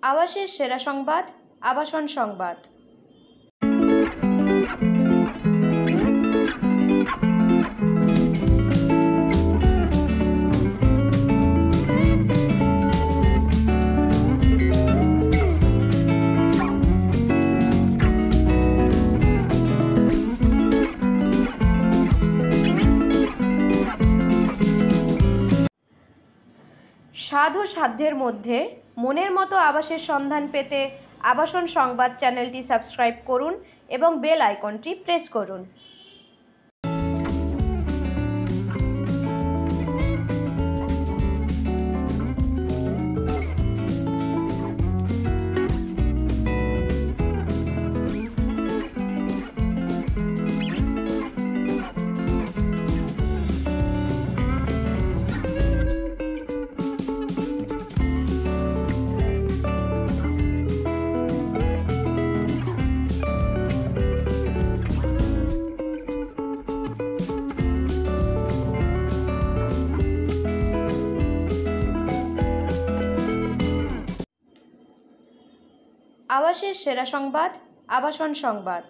আবাসের সেরা সংবাদ, আবাসন সংবাদ। স্বাদ ও সাধ্যের মধ্যে মনের মতো আবাসের সন্ধান পেতে আবাসন সংবাদ চ্যানেলটি সাবস্ক্রাইব করুন এবং বেল আইকনটি প্রেস করুন। আবাসের সেরা সংবাদ, আবাসন সংবাদ।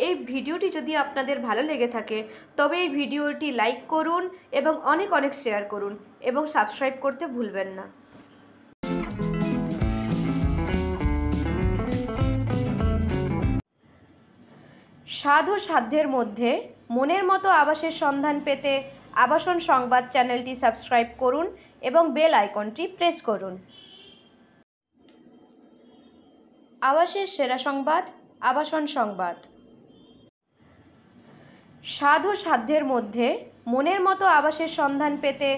এই ভিডিওটি যদি আপনাদের ভালো লেগে থাকে তবে এই ভিডিওটি লাইক করুন এবং অনেক শেয়ার করুন এবং সাবস্ক্রাইব করতে ভুলবেন না। স্বাদ ও সাধ্যের মধ্যে মনের মতো আবাসের সন্ধান পেতে আবাসন সংবাদ চ্যানেলটি সাবস্ক্রাইব করুন এবং বেল আইকনটি প্রেস করুন। আবাসের সেরা সংবাদ, আবাসন সংবাদ। স্বাদ ও সাধ্যের মধ্যে মনের মতো আবাসের সন্ধান পেতে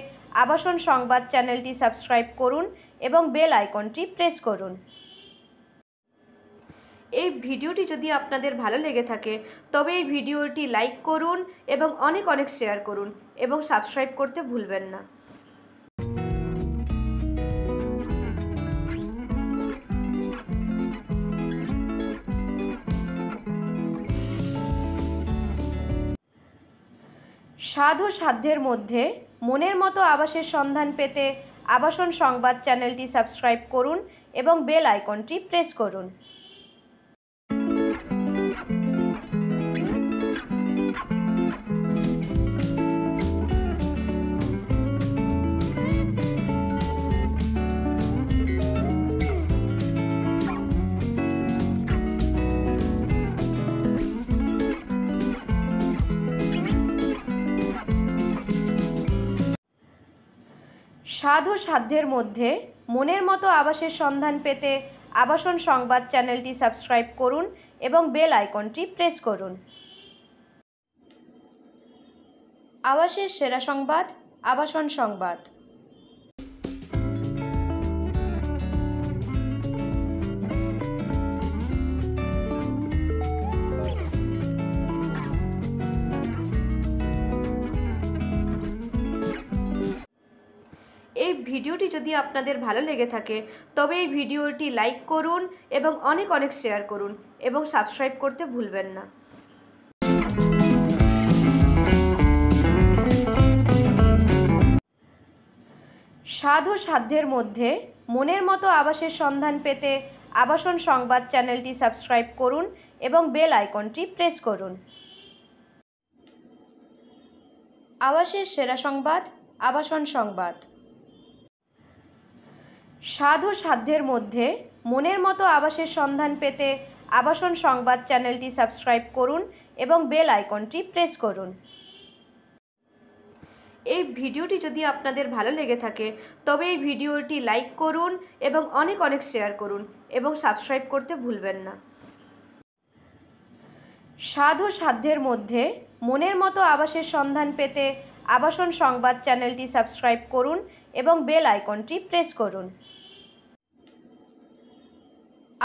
আবাসন সংবাদ চ্যানেলটি সাবস্ক্রাইব করুন এবং বেল আইকনটি প্রেস করুন। এই ভিডিওটি যদি আপনাদের ভালো লেগে থাকে তবে এই ভিডিওটি লাইক করুন এবং অনেক শেয়ার করুন এবং সাবস্ক্রাইব করতে ভুলবেন না। স্বাদ ও সাধ্যের মধ্যে মনের মতো আবাসের সন্ধান পেতে আবাসন সংবাদ চ্যানেলটি সাবস্ক্রাইব করুন এবং বেল আইকনটি প্রেস করুন। স্বাদ ও সাধ্যের মধ্যে মনের মতো আবাসের সন্ধান পেতে আবাসন সংবাদ চ্যানেলটি সাবস্ক্রাইব করুন এবং বেল আইকনটি প্রেস করুন। আবাসের সেরা সংবাদ, আবাসন সংবাদ। এই ভিডিওটি যদি আপনাদের ভালো লেগে থাকে তবে এই ভিডিওটি লাইক করুন এবং অনেক শেয়ার করুন এবং সাবস্ক্রাইব করতে ভুলবেন না। স্বাদ ও সাধ্যের মধ্যে মনের মতো আবাসের সন্ধান পেতে আবাসন সংবাদ চ্যানেলটি সাবস্ক্রাইব করুন এবং বেল আইকনটি প্রেস করুন। আবাসের সেরা সংবাদ, আবাসন সংবাদ। স্বাদ ও সাধ্যের মধ্যে মনের মতো আবাসের সন্ধান পেতে আবাসন সংবাদ চ্যানেলটি সাবস্ক্রাইব করুন এবং বেল আইকনটি প্রেস করুন। এই ভিডিওটি যদি আপনাদের ভালো লেগে থাকে তবে এই ভিডিওটি লাইক করুন এবং অনেক শেয়ার করুন এবং সাবস্ক্রাইব করতে ভুলবেন না। স্বাদ ও সাধ্যের মধ্যে মনের মতো আবাসের সন্ধান পেতে আবাসন সংবাদ চ্যানেলটি সাবস্ক্রাইব করুন এবং বেল আইকনটি প্রেস করুন।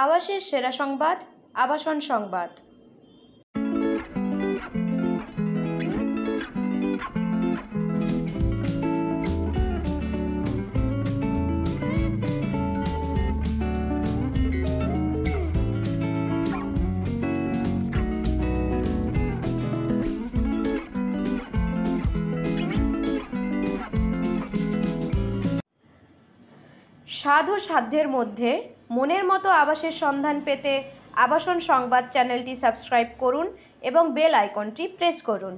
আবাসের সেরা সংবাদ, আবাসন সংবাদ। স্বাদ ও সাধ্যের মধ্যে মনের মতো আবাসের সন্ধান পেতে আবাসন সংবাদ চ্যানেলটি সাবস্ক্রাইব করুন এবং বেল আইকনটি প্রেস করুন।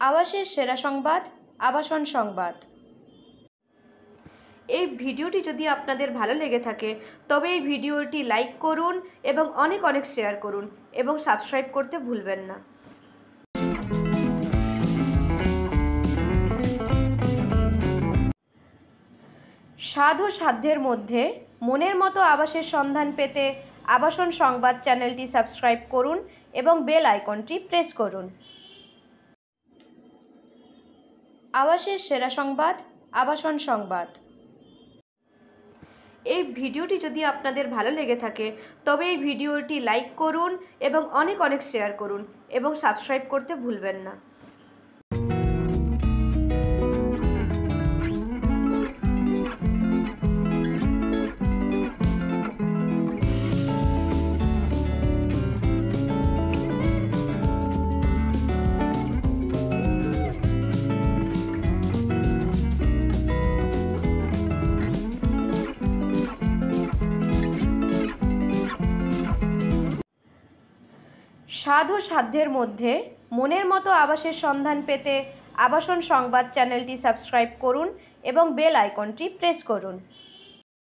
আবাসের সেরা সংবাদ, আবাসন সংবাদ। এই ভিডিওটি যদি আপনাদের ভালো লেগে থাকে তবে এই ভিডিওটি লাইক করুন এবং অনেক শেয়ার করুন এবং সাবস্ক্রাইব করতে ভুলবেন না। স্বাদ ও সাধ্যের মধ্যে মনের মতো আবাসের সন্ধান পেতে আবাসন সংবাদ চ্যানেলটি সাবস্ক্রাইব করুন এবং বেল আইকনটি প্রেস করুন। আবাসের সেরা সংবাদ, আবাসন সংবাদ। এই ভিডিওটি যদি আপনাদের ভালো লেগে থাকে তবে এই ভিডিওটি লাইক করুন এবং অনেক শেয়ার করুন এবং সাবস্ক্রাইব করতে ভুলবেন না। স্বাদ ও সাধ্যের মধ্যে মনের মতো আবাসের সন্ধান পেতে আবাসন সংবাদ চ্যানেলটি সাবস্ক্রাইব করুন এবং বেল আইকনটি প্রেস করুন।